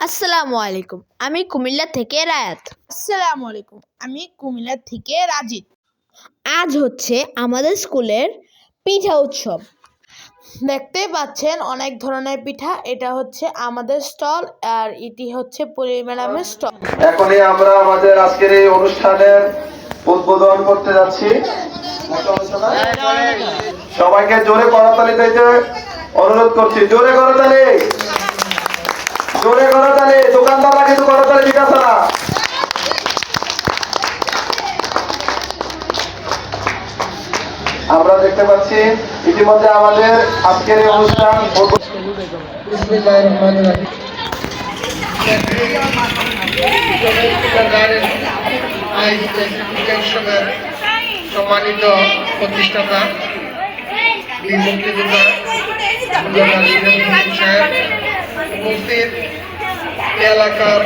আসসালামু আলাইকুম। আমি কুমিল্লা থেকে রায়াত। আসসালামু আলাইকুম। আমি কুমিল্লা থেকে রাজিদ। আজ হচ্ছে আমাদের স্কুলের পিঠা উৎসব। দেখতে পাচ্ছেন অনেক ধরনের পিঠা। এটা হচ্ছে আমাদের স্টল, আর এটি হচ্ছে পরি ম্যাডামের স্টল। এখনই আমরা আমাদের আজকের এই অনুষ্ঠানের উদ্বোধন করতে যাচ্ছি। সবাইকে জোরে করতালি দিতে অনুরোধ করছি। জোরে করতালি, জোরে করতালি। দোকানদাররা কিন্তু করতালি দিতেছে না। আমরা দেখতে পাচ্ছি ইতিমধ্যে আমাদের আজকের এই অনুষ্ঠান সম্মানিত প্রতিষ্ঠাতা মুক্তিযোদ্ধা উপস্থিত এলাকার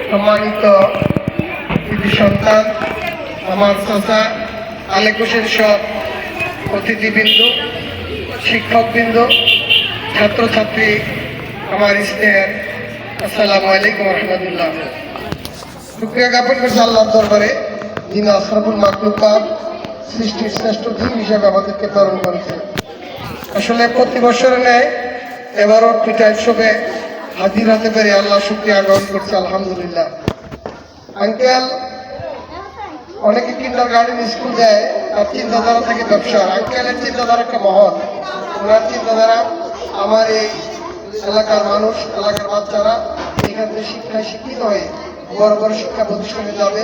সম্মানিত সন্তান, আমার চাচা আলেক হোসেন সব অতিথিবৃন্দ, শিক্ষকবৃন্দ, ছাত্রছাত্রী, আমার স্নেহের আসসালামু আলাইকুম রহমতুল্লাহ। শুকরিয়া জ্ঞাপন করছি আল্লাহর দরবারে, যিনি আশরাফুল মাখলুকাত, সৃষ্টির শ্রেষ্ঠ দিন হিসেবে আমাদেরকে প্রেরণ করেছে। আসলে প্রতি বছরে নেয় এবারও পিঠা উৎসবে হাজির হতে পেরে আল্লাহ শুকরিয়া জ্ঞাপন করছি, আলহামদুলিল্লাহ। আঙ্কেল অনেকে কিন্ডারগার্টেন স্কুল দেয়, আর চিন্তাধারা থাকে ব্যবসা। আঙ্কেলের চিন্তাধারা একটা মহৎ। ওনার চিন্তাধারা আমার এই এলাকার মানুষ, এলাকার বাচ্চারা এখান থেকে শিক্ষায় শিক্ষিত হয়ে বড় বড় শিক্ষা প্রতিষ্ঠানে যাবে,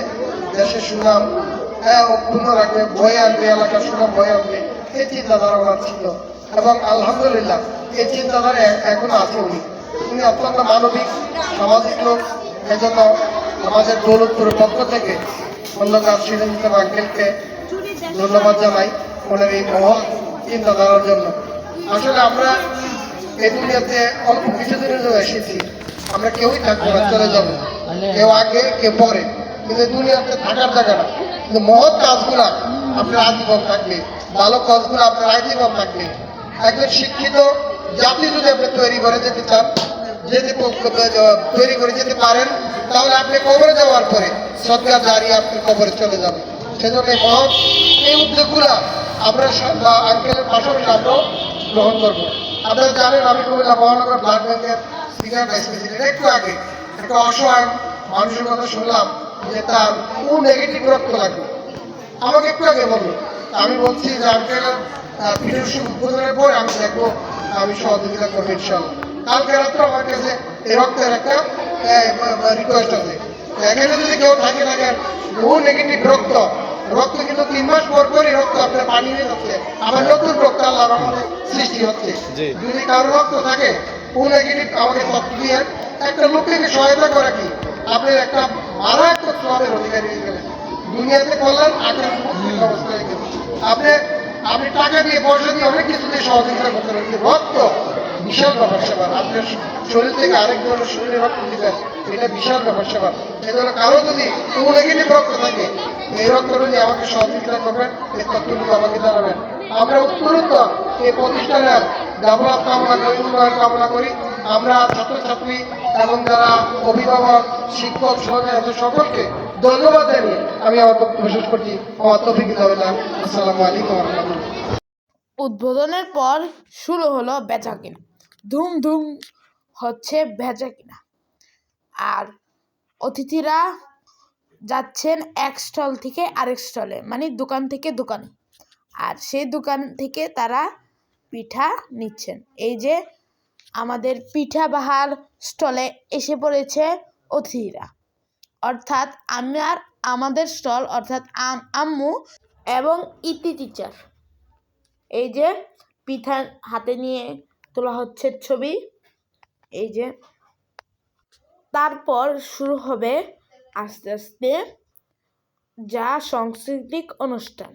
দেশের সুনাম অক্ষুণ্ণ রাখবে, বয়ে আনবে, এলাকার সুনাম বয়ে আনবে, এই চিন্তাধারা ওনার ছিল। এবং আলহামদুলিল্লাহ এই চিন্তাধারা এখনো আছে। উনি অত্যন্ত মানবিক, সামাজিক লোক। এজন্য আমাদের দৌলতপুরের পক্ষ থেকে খন্দকার সিরাজ ইসলাম আঙ্কেলকে ধন্যবাদ জানাই ওনার এই মহৎ চিন্তাধারার জন্য। আসলে আমরা এই দুনিয়াতে অল্প কিছুদিনের জন্য এসেছি, আমরা কেউই থাকবো না, চলে যাবো, কেউ আগে কেউ পরে, কিন্তু দুনিয়াতে থাকার জায়গা না। কিন্তু মহৎ কাজগুলা আপনার আজীবন থাকবে, ভালো কাজগুলো আপনার আজীবন থাকবে। একজন শিক্ষিত জাতি যদি আপনি তৈরি করে যেতে চান, তৈরি করে যেতে পারেন, তাহলে আপনি কবরে যাওয়ার পরে সদকা জারি আপনি কবরে চলে যাবেন। সেজন্য মহৎ এই উদ্যোগগুলা আমরা আঙ্কেলের পাশাপাশি আমরাও গ্রহণ করবো। আপনারা জানেন আমি কুমিল্লা মহানগর ব্লাড ব্যাংকের সিনিয়র ভাইস প্রেসিডেন্ট। একটু আগে একটা অসহায় মানুষের কথা শুনলাম যে তার নেগেটিভ রক্ত লাগবে, আমাকে একটু আগে বললো। আমি বলছি যে আঙ্কেলের ভিডিও উদ্বোধনের পরে আমি দেখবো, আমি সহযোগিতা করবো ইনশাল্লাহ। কালকে রাত্রে আমার কাছে এই রক্তের একটা রিকোয়েস্ট আছে। এখানে যদি কেউ থাকে থাকেন নেগেটিভ রক্ত কিন্তু 3 মাস পর পরই রক্ত আপনার পানি হয়ে যাচ্ছে, আবার নতুন রক্ত আল্লাহর রহমতে সৃষ্টি হচ্ছে। যদি কারো রক্ত থাকে নেগেটিভ, আমাকে তথ্য দিয়ে একটা লোককে সহায়তা করা কি আপনার একটা মারাত্মক সওয়াবের অধিকারী হয়ে গেলেন। দুনিয়াতে করলেন, আখের অবস্থা হয়ে গেল। আপনি টাকা দিয়ে, পয়সা দিয়ে অনেক কিছু দিয়ে সহযোগিতা করতে পারেন, কিন্তু রক্ত বিশাল ব্যাপার সেবার। আপনার শরীর থেকে আরেক ধরনের শরীরে রক্ত দিবেন, এটা বিশাল ব্যাপার সেবার। এই জন্য কারো যদি নেগেটিভ রক্ত থাকে, এই রক্তটা নিয়ে আমাকে সহযোগিতা করবেন, এই তথ্যগুলো আমাকে জানাবেন। আমরা উত্তরোত্তর এই প্রতিষ্ঠানের ডেভেলপ কামনা করি, উন্নয়ন কামনা করি। আমরা ছাত্রছাত্রী এবং যারা অভিভাবক, শিক্ষক, সহযোগী সকলকে ধন্যবাদ জানিয়ে আমি আমার বক্তব্য শেষ করছি। আমার তৌফিক হিসাবে আসসালামু আলাইকুম ওয়া রাহমাতুল্লাহ। উদ্বোধনের পর শুরু হলো বেচা কিনা, ধুম ধুম হচ্ছে বেচা কিনা। আর অতিথিরা যাচ্ছেন এক স্টল থেকে আরেক স্টলে, মানে দোকান থেকে দোকানে, আর সেই দোকান থেকে তারা পিঠা নিচ্ছেন। এই যে আমাদের পিঠা বাহার স্টলে এসে পড়েছে অতিথিরা, অর্থাৎ আমাদের স্টল, অর্থাৎ আম্মু এবং ইতি টিচার। এই যে পিঠা হাতে নিয়ে তোলা হচ্ছে ছবি, এই যে। তারপর শুরু হবে আস্তে আস্তে যা সাংস্কৃতিক অনুষ্ঠান।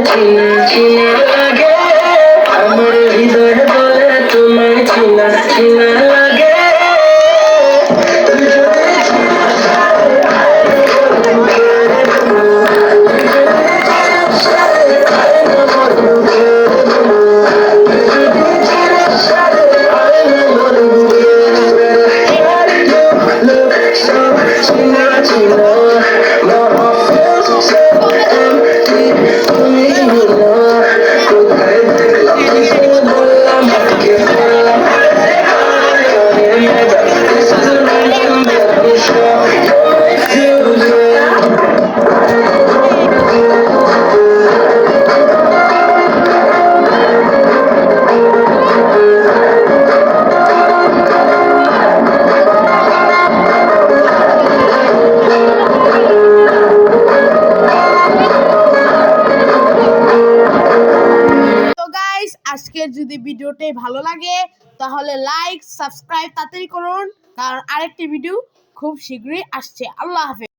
চিনা চিনা লাগে, আমার হৃদয় বলে তোমায় চিনা চিনা লাগে। তুই যদি চিনিস তারে আয় মোর বুকের বুনো, তুই যদি চিনিস তারে আয় মোর বুকের বুনো, তুই যদি চিনিস তারে আয় মোর বুকের বুনো। You look so চিনা চিনা, my heart feels so empty, তুমি হলো কোথায় দেখলাম কিছু বললাম আজকে বললাম This is a random baby show, you're my fusion. তো গাইস, আজকের যদি ভিডিওটি ভালো লাগে তাহলে লাইক সাবস্ক্রাইব তাড়াতাড়ি করুন, কারণ আরেকটি ভিডিও খুব শীঘ্রই আসছে। আল্লাহ হাফেজ।